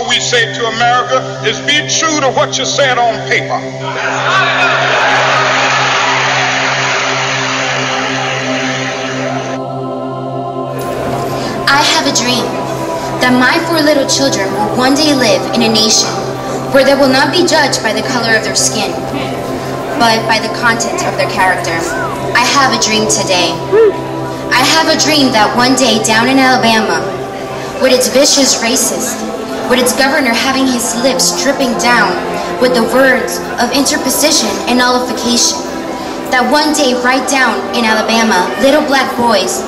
all we say to America is be true to what you said on paper. I have a dream that my 4 little children will one day live in a nation where they will not be judged by the color of their skin, but by the content of their character. I have a dream today. I have a dream that one day down in Alabama, with its vicious racist, with its governor having his lips dripping down with the words of interposition and nullification, that one day right down in Alabama, little black boys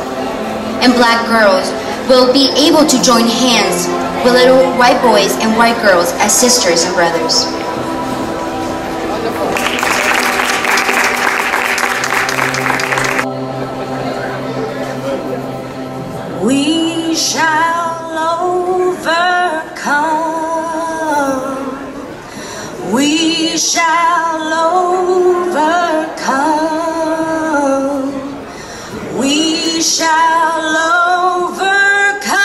and black girls will be able to join hands with little white boys and white girls as sisters and brothers. We shall overcome. We shall overcome. We shall overcome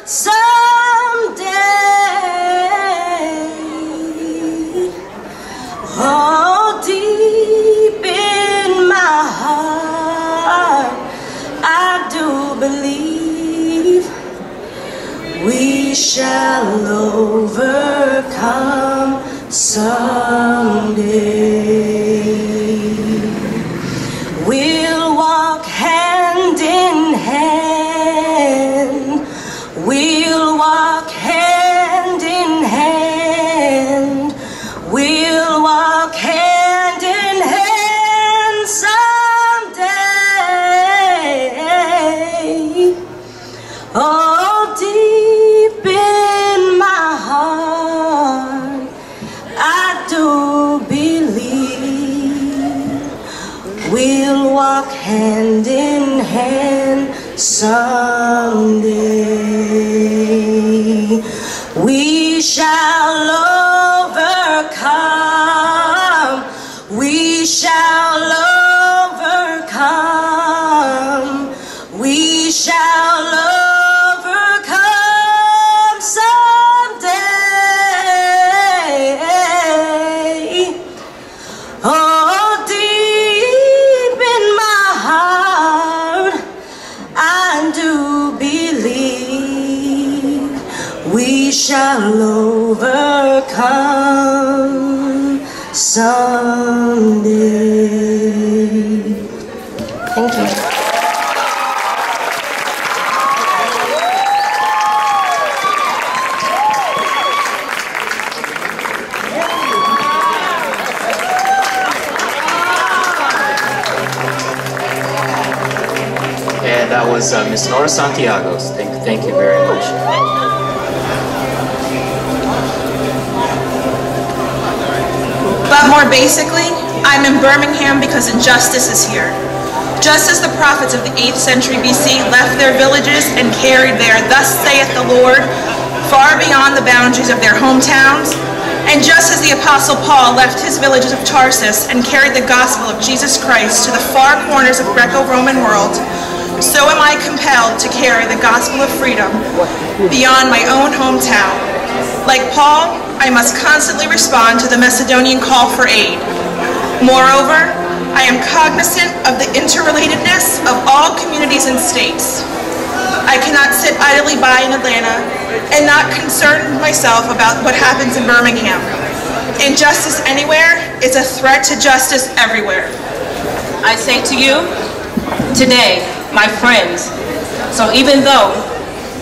someday. Oh, deep in my heart, I do believe we shall overcome someday. We'll walk hand in hand. We'll walk hand in hand. We'll walk hand in hand someday. Oh, deep in my heart, I do believe we'll walk hand in hand someday. We shall overcome. We shall overcome. We shall overcome someday. Oh, deep in my heart, I do believe we shall overcome someday. Thank you. And that was Ms. Nora Santiago's. Thank you very much. But more basically, I'm in Birmingham because injustice is here. Just as the prophets of the 8th century BC left their villages and carried their "Thus saith the Lord" far beyond the boundaries of their hometowns, and just as the Apostle Paul left his villages of Tarsus and carried the gospel of Jesus Christ to the far corners of Greco-Roman world, so am I compelled to carry the gospel of freedom beyond my own hometown. Like Paul, I must constantly respond to the Macedonian call for aid. Moreover, I am cognizant of the interrelatedness of all communities and states. I cannot sit idly by in Atlanta and not concern myself about what happens in Birmingham. Injustice anywhere is a threat to justice everywhere. I say to you, today, my friends, so even though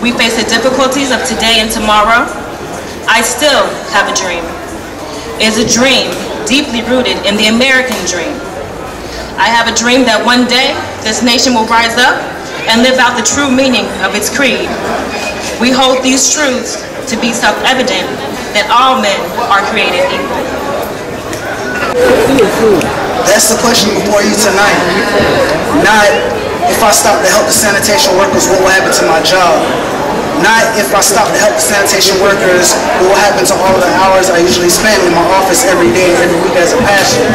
we face the difficulties of today and tomorrow, I still have a dream. It is a dream deeply rooted in the American dream. I have a dream that one day this nation will rise up and live out the true meaning of its creed. We hold these truths to be self-evident that all men are created equal. That's the question before you tonight. Not if I stop to help the sanitation workers, what will happen to my job? Not if I stop to help the sanitation workers, what will happen to all the hours I usually spend in my office every day, every week as a pastor.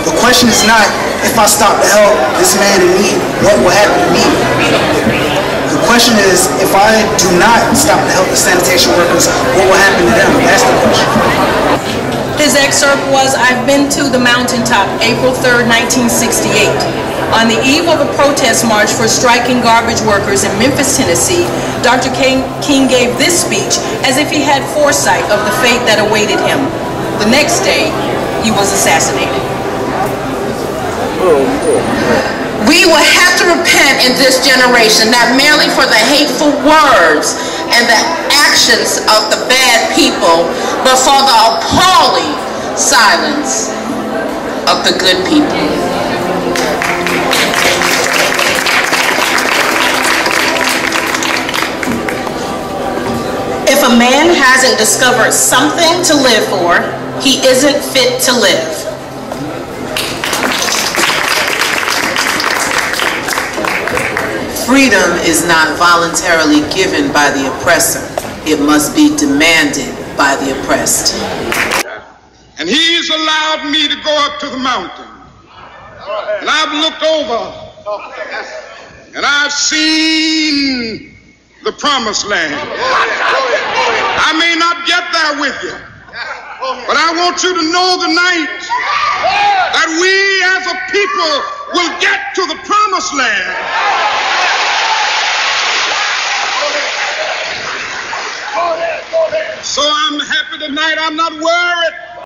The question is not if I stop to help this man in need, what will happen to me? The question is, if I do not stop to help the sanitation workers, what will happen to them? That's the question. His excerpt was, I've been to the mountaintop, April 3rd, 1968. On the eve of a protest march for striking garbage workers in Memphis, Tennessee, Dr. King gave this speech as if he had foresight of the fate that awaited him. The next day, he was assassinated. We will have to repent in this generation, not merely for the hateful words and the actions of the bad people, but for the appalling silence of the good people. If a man hasn't discovered something to live for, he isn't fit to live. Freedom is not voluntarily given by the oppressor. It must be demanded by the oppressed. And he's allowed me to go up to the mountain. And I've looked over and I've seen the promised land. I may not get there with you, but I want you to know tonight that we as a people will get to the promised land. So I'm happy tonight. I'm not worried